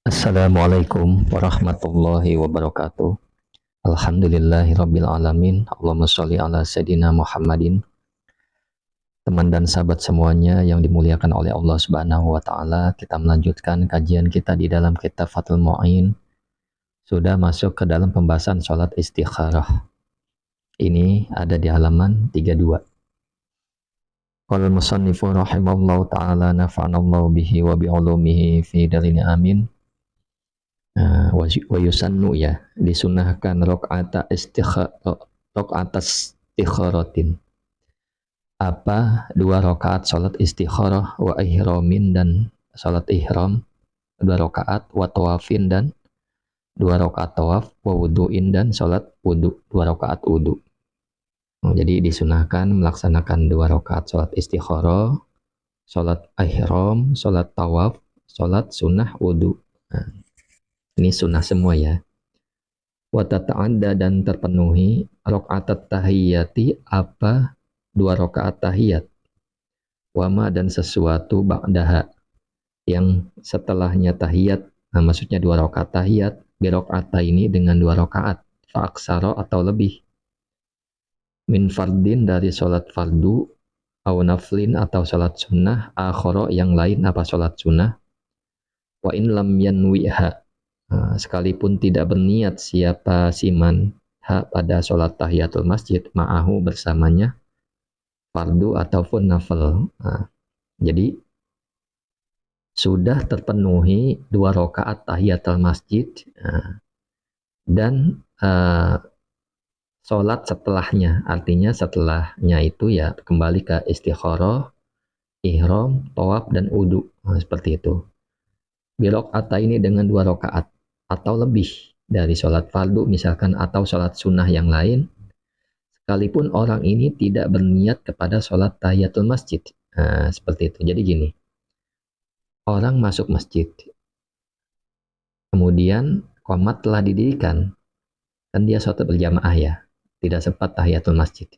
Assalamualaikum warahmatullahi wabarakatuh. Alhamdulillahirabbil alamin. Allahumma sholli ala sayidina Muhammadin. Teman dan sahabat semuanya yang dimuliakan oleh Allah Subhanahu wa taala, kita melanjutkan kajian kita di dalam kitab Fathul Mu'in. Sudah masuk ke dalam pembahasan salat istikharah. Ini ada di halaman 32. Qala al-musannifu rahimahullahu taala nafa'anallahu bihi wa bi'ulumihi fi darin amin. Wa yusannu ya, disunahkan rakaat istikharatin. Apa? 2 rakaat salat istikharah wa ihramin dan salat ihram 2 rakaat, wa tawafin dan 2 rakaat tawaf, wa wudu'in dan salat wudu 2 rakaat wudu. Jadi disunahkan melaksanakan 2 rakaat salat istikharah, salat ihram, salat tawaf, salat sunnah wudu. Ini sunnah semua ya. Wa tata'adda dan terpenuhi raka'at tahiyyati apa 2 rakaat tahiyat. Wama dan sesuatu ba'daha yang setelahnya tahiyat. Nah, maksudnya 2 rakaat tahiyat birok'ata ini dengan 2 rakaat fa'aksara atau lebih. Min fardin dari salat fardu au naflin atau salat sunnah akhara yang lain apa salat sunnah. Wa in lam yanwiha sekalipun tidak berniat siapa siman pada sholat tahiyatul masjid ma'ahu bersamanya fardu ataupun nafal. Jadi sudah terpenuhi 2 rakaat tahiyatul masjid dan sholat setelahnya, artinya setelahnya itu ya kembali ke istikharah, ihram, tawaf dan wudu, seperti itu. Birok'ata ini dengan 2 rakaat atau lebih dari sholat fardu misalkan atau sholat sunnah yang lain, sekalipun orang ini tidak berniat kepada sholat tahiyatul masjid. Seperti itu. Jadi gini, orang masuk masjid, kemudian qomat telah didirikan, kan dia sholat berjamaah ya, tidak sempat tahiyatul masjid,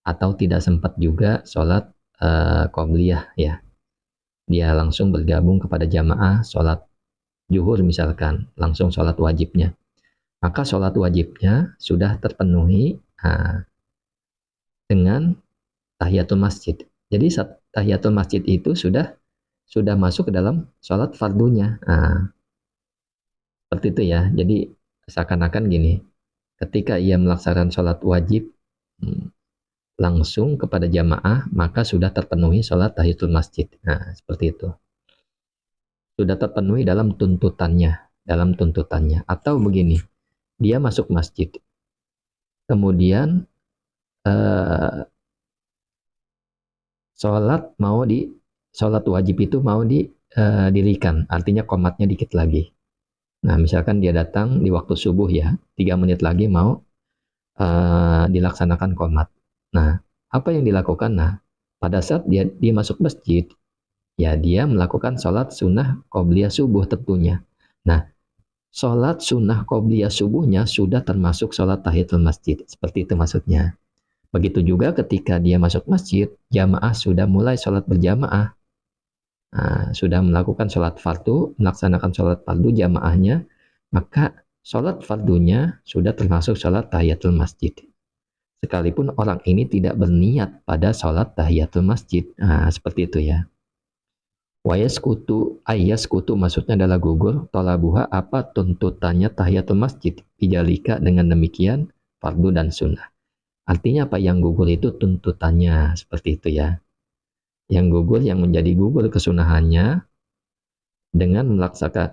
atau tidak sempat juga sholat qobliyah ya, dia langsung bergabung kepada jamaah sholat zuhur misalkan, langsung sholat wajibnya. Maka sholat wajibnya sudah terpenuhi dengan tahiyatul masjid. Jadi tahiyatul masjid itu sudah masuk ke dalam sholat fardunya. Seperti itu ya. Jadi seakan-akan gini, ketika ia melaksanakan sholat wajib langsung kepada jamaah, maka sudah terpenuhi sholat tahiyatul masjid. Seperti itu. Sudah terpenuhi dalam tuntutannya. Atau begini, dia masuk masjid, kemudian sholat wajib itu mau didirikan, artinya qomatnya dikit lagi. Nah, misalkan dia datang di waktu subuh ya, 3 menit lagi mau dilaksanakan qomat. Nah, apa yang dilakukan? Nah, pada saat dia masuk masjid, ya dia melakukan sholat sunnah qobliyah subuh tentunya. Nah, sholat sunnah qobliyah subuhnya sudah termasuk sholat tahiyatul masjid. Seperti itu maksudnya. Begitu juga ketika dia masuk masjid, jamaah sudah mulai sholat berjamaah. Sudah melakukan sholat fardu, melaksanakan sholat fardu jamaahnya, maka sholat fardunya sudah termasuk sholat tahiyatul masjid. Sekalipun orang ini tidak berniat pada sholat tahiyatul masjid. Seperti itu ya. Wayaskutu maksudnya adalah gugur, tolabuha apa tuntutannya tahiyatul masjid, bijalika dengan demikian fardu dan sunnah. Artinya apa yang gugur itu tuntutannya, seperti itu ya. Yang gugur, yang menjadi gugur kesunahannya dengan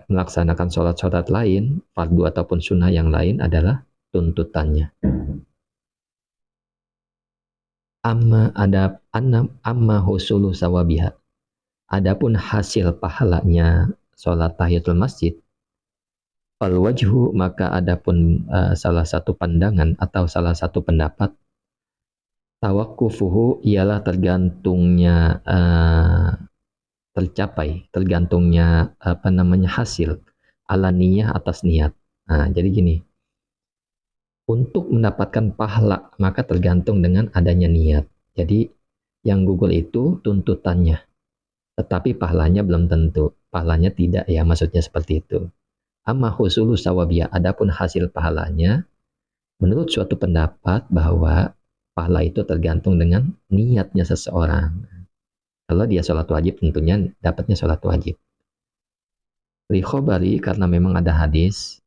melaksanakan sholat-sholat lain, fardu ataupun sunnah yang lain adalah tuntutannya. Amma husulu sawabiha. Adapun hasil pahalanya sholat tahiyatul masjid, fal wajhu, maka adapun salah satu pandangan atau salah satu pendapat, tawakkufuhu ialah tergantungnya hasil ala niyah atas niat. Jadi gini, untuk mendapatkan pahala maka tergantung dengan adanya niat. Jadi yang gugur itu tuntutannya, tetapi pahalanya belum tentu. Pahalanya tidak ya, maksudnya seperti itu. Amma husulu sawabiyah, adapun hasil pahalanya, menurut suatu pendapat bahwa pahala itu tergantung dengan niatnya seseorang. Kalau dia sholat wajib tentunya dapatnya sholat wajib. Likhobari, karena memang ada hadis,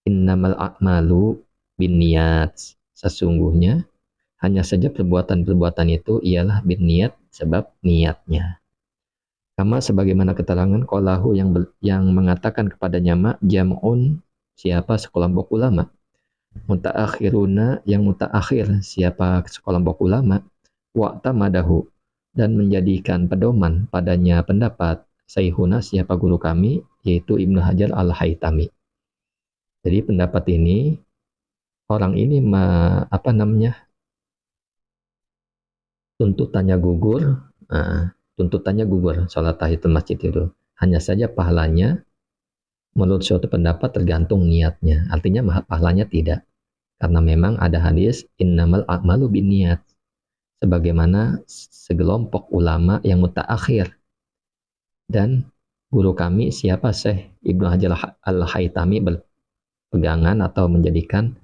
innamal a'malu bin niat. Sesungguhnya hanya saja perbuatan-perbuatan itu ialah bin niat, sebab niatnya. Kama sebagaimana keterangan qalahu yang mengatakan kepadanya jam'un, siapa sekelompok ulama, mutaakhiruna yang mutaakhir, siapa sekelompok ulama, wa'tamadahu, dan menjadikan pedoman padanya pendapat Sayyihuna, siapa guru kami, yaitu Ibnu Hajar Al-Haytami. Jadi pendapat ini, orang ini tuntutannya gugur, sholat tahiyatul masjid itu. Hanya saja pahalanya menurut suatu pendapat tergantung niatnya. Artinya pahalanya tidak. Karena memang ada hadis innamal a'malu binniyat. Sebagaimana segelompok ulama yang mutaakhir. Dan guru kami siapa Syekh Ibnu Hajar Al-Haytami berpegangan atau menjadikan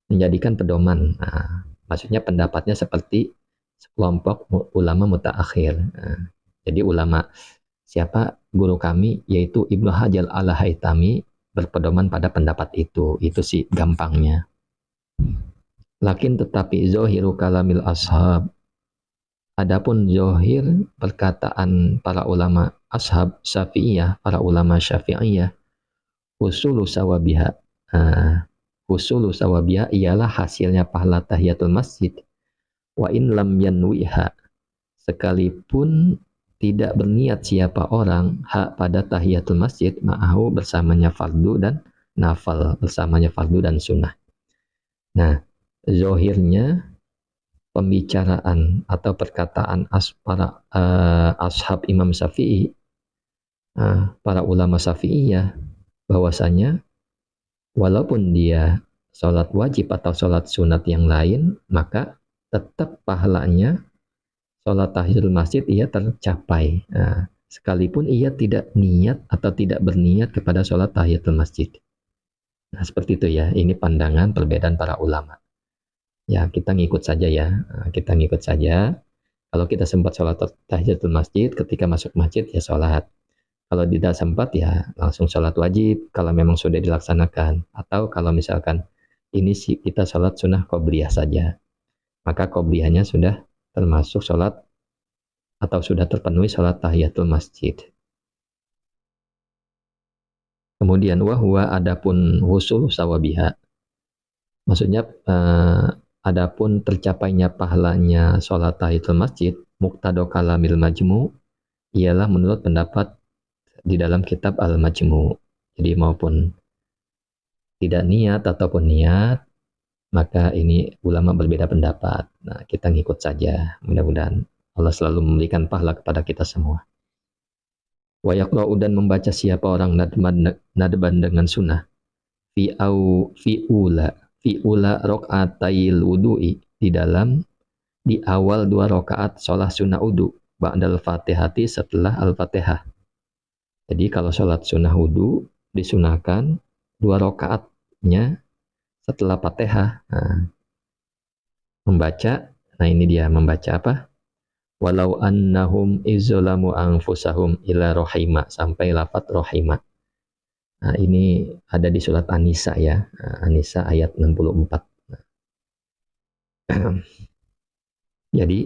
menjadikan pedoman. Nah, maksudnya pendapatnya seperti sekelompok ulama mutaakhir. Nah, jadi ulama siapa guru kami yaitu Ibnu Hajar Al-Haytami berpedoman pada pendapat itu. Itu sih gampangnya. Lakin tetapi zohiru kalamil ashab. Adapun zohir perkataan para ulama ashab Syafi'iyah, para ulama Syafi'iyah, husulu sawabiha. Husulu sawabiha ialah hasilnya pahala tahiyatul masjid. Wa in lam yanwiha, sekalipun tidak berniat siapa orang pada tahiyatul masjid, ma'ahu bersamanya fardu dan nafal, bersamanya fardu dan sunnah. Nah, zohirnya pembicaraan atau perkataan para ashab Imam Syafi'i, para ulama Syafi'iyah, bahwasanya walaupun dia sholat wajib atau sholat sunat yang lain, maka tetap pahalanya sholat tahiyatul masjid ia tercapai. Nah, sekalipun ia tidak niat atau tidak berniat kepada sholat tahiyatul masjid. Nah, seperti itu ya, ini pandangan perbedaan para ulama. Ya, kita ngikut saja ya, kita ngikut saja. Kalau kita sempat sholat tahiyatul masjid, ketika masuk masjid ya sholat. Kalau tidak sempat ya langsung sholat wajib, kalau memang sudah dilaksanakan. Atau kalau misalkan ini sih kita sholat sunnah qobliyah saja, maka qobliyahnya sudah termasuk sholat atau sudah terpenuhi sholat tahiyatul masjid. Kemudian wahwa adapun husul sawabiha, maksudnya adapun tercapainya pahalanya sholat tahiyatul masjid, muqtado kalamil majmu, ialah menurut pendapat di dalam kitab Al-Majmu. Jadi maupun tidak niat ataupun niat, maka ini ulama berbeda pendapat. Nah, kita ngikut saja. Mudah-mudahan Allah selalu memberikan pahala kepada kita semua. Wa yaqra'u, dan membaca siapa orang nadban dengan sunnah. Fi ula raq'atail wudu'i, di awal 2 rakaat sholat sunnah wudu, ba'dal fatihati, setelah al-fatihah. Jadi kalau sholat sunnah wudu disunahkan 2 rakaatnya setelah fatihah. Membaca, nah ini dia membaca apa? Walau annahum izzolamu anfusahum ila rohima, sampai lafaz rohima. Nah, ini ada di surat An-Nisa ya, An-Nisa ayat 64. Jadi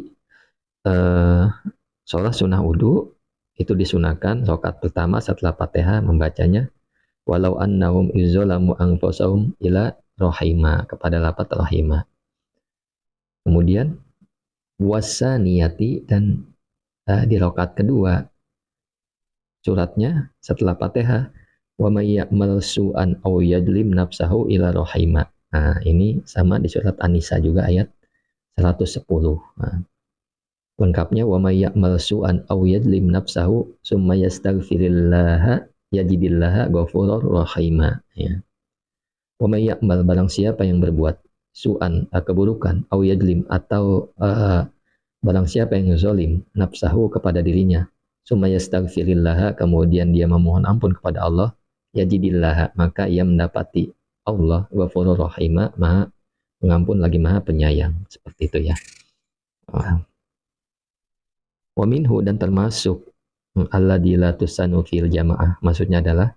sholat sunnah wudu itu disunahkan rakaat pertama setelah Fatihah membacanya walau annahum izzolamu anfusahum ila rohima, kepada lafaz rohima. Kemudian wasaniyati, dan di rakaat kedua suratnya setelah Fatihah wa may ya'mal su'an aw yadlim nafsahu ila rahima. Nah, ini sama di surat An-Nisa juga ayat 110. Nah, lengkapnya wa may ya'mal su'an aw yadlim nafsahu summa yastaghfirillaha yajidillaha ghafurur rahima, ya. Wa may ya'mal, barang siapa yang berbuat su'an, keburukan, aw yadlim, atau barang siapa yang zalim nafsahu, kepada dirinya, summa yastaghfirillaha, kemudian dia memohon ampun kepada Allah, yajidillah, maka ia mendapati Allah ghafurur rahima, maha pengampun lagi maha penyayang. Seperti itu ya. Wa minhu, dan termasuk alladzi la tusanu fil jamaah, maksudnya adalah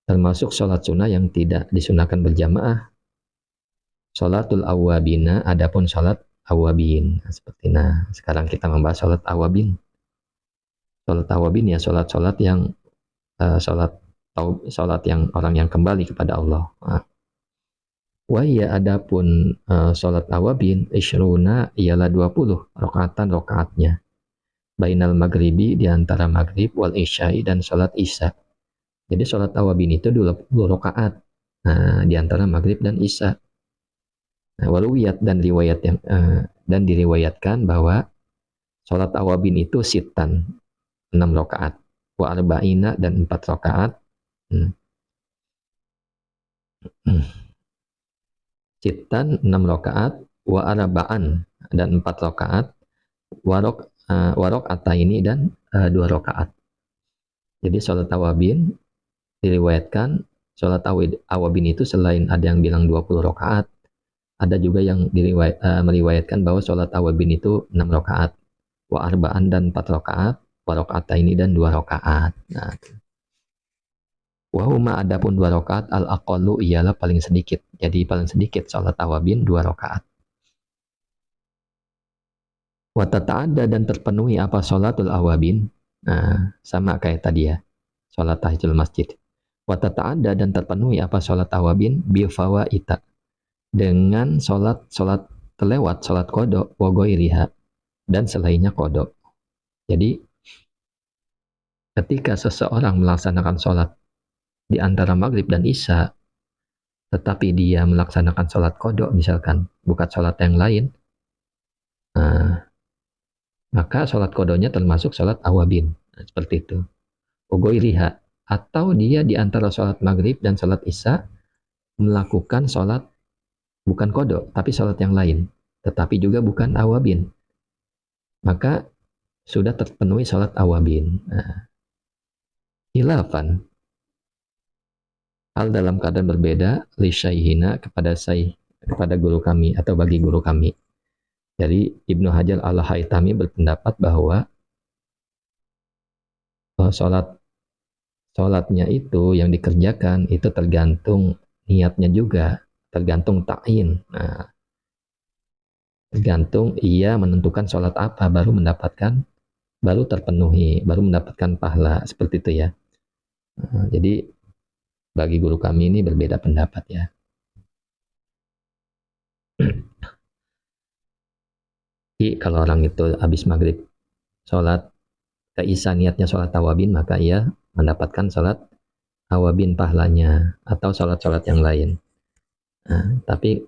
termasuk sholat sunnah yang tidak disunahkan berjamaah, sholatul awabina, adapun sholat awabin. Nah, sekarang kita membahas sholat awabin. Sholat awabin ya sholat-sholat yang sholat yang orang yang kembali kepada Allah. Wa ya adapun sholat awabin isyruna ialah 20 rakaatan rakaatnya. Bainal maghribi, di antara maghrib, wal isya'i, dan sholat isya. Jadi sholat awabin itu 20 rakaat. Nah, di antara maghrib dan isya. Nah, waluwiyat, dan diriwayatkan bahwa sholat awabin itu sitan 6 rakaat, wa arba'ina, dan 4 rakaat. Sitan 6 rakaat, wa arba'an, dan 4 rakaat, warok ataini, dan 2 rakaat. Jadi sholat awabin diriwayatkan, sholat awabin itu selain ada yang bilang 20 rakaat, ada juga yang meriwayatkan bahwa sholat awabin itu 6 rakaat, wa arba'an, dan 4 rakaat, warok ataini, dan 2 rakaat. Nah, wahuma, adapun 2 rakaat, al-aqallu ialah paling sedikit. Jadi paling sedikit sholat awabin 2 rakaat. Wa tata'adda, dan terpenuhi apa sholatul awabin. Nah, sama kayak tadi ya, sholat tahiyatul masjid. Wa tata'adda, dan terpenuhi apa sholat awabin bi fawaita, dengan sholat terlewat, sholat qada, wa ghairiha, dan selainnya qada. Jadi ketika seseorang melaksanakan sholat di antara maghrib dan isya, tetapi dia melaksanakan sholat qada misalkan, bukan sholat yang lain, maka sholat qadanya termasuk sholat awabin. Nah, seperti itu. Ugoiriha, atau dia di antara sholat maghrib dan sholat isya melakukan sholat bukan qada, tapi sholat yang lain, tetapi juga bukan awabin, maka sudah terpenuhi sholat awabin. Nah, khilafan, hal dalam keadaan berbeda, li syaihina, kepada guru kami atau bagi guru kami. Jadi Ibnu Hajar al-Haytami berpendapat bahwa sholatnya itu yang dikerjakan itu tergantung niatnya juga, tergantung ta'in. Nah, tergantung ia menentukan sholat apa baru terpenuhi, baru mendapatkan pahala, seperti itu ya. Nah, jadi bagi guru kami ini berbeda pendapat ya. Jadi kalau orang itu habis maghrib sholat ke isya niatnya sholat awabin, maka ia mendapatkan sholat awabin pahalanya, atau sholat-sholat yang lain. Nah, tapi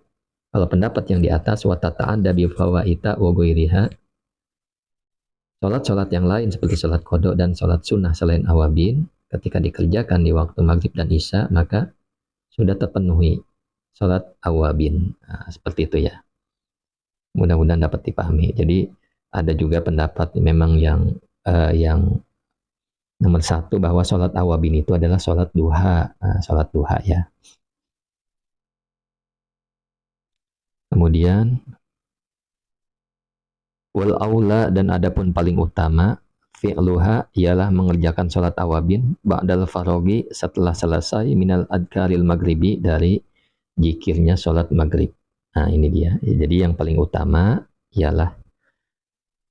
kalau pendapat yang di atas, watata'adda bi fawaita wa ghairiha, sholat-sholat yang lain seperti sholat qada dan sholat sunnah selain awabin, ketika dikerjakan di waktu maghrib dan isya, maka sudah terpenuhi sholat awabin. Nah, seperti itu ya. Mudah-mudahan dapat dipahami. Jadi ada juga pendapat memang yang nomor 1 bahwa sholat awabin itu adalah sholat duha. Nah, sholat duha ya. Kemudian wal aula, dan adapun paling utama, fi'luha ialah mengerjakan sholat awabin ba'dal farogi, setelah selesai, minal adkaril maghribi, dari zikirnya sholat maghrib. Nah, ini dia. Jadi yang paling utama ialah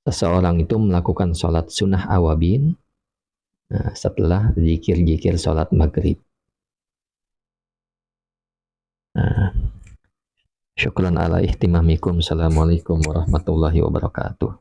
seseorang itu melakukan sholat sunnah awabin setelah zikir-zikir sholat maghrib. Syukran ala ihtimamikum. Assalamualaikum warahmatullahi wabarakatuh.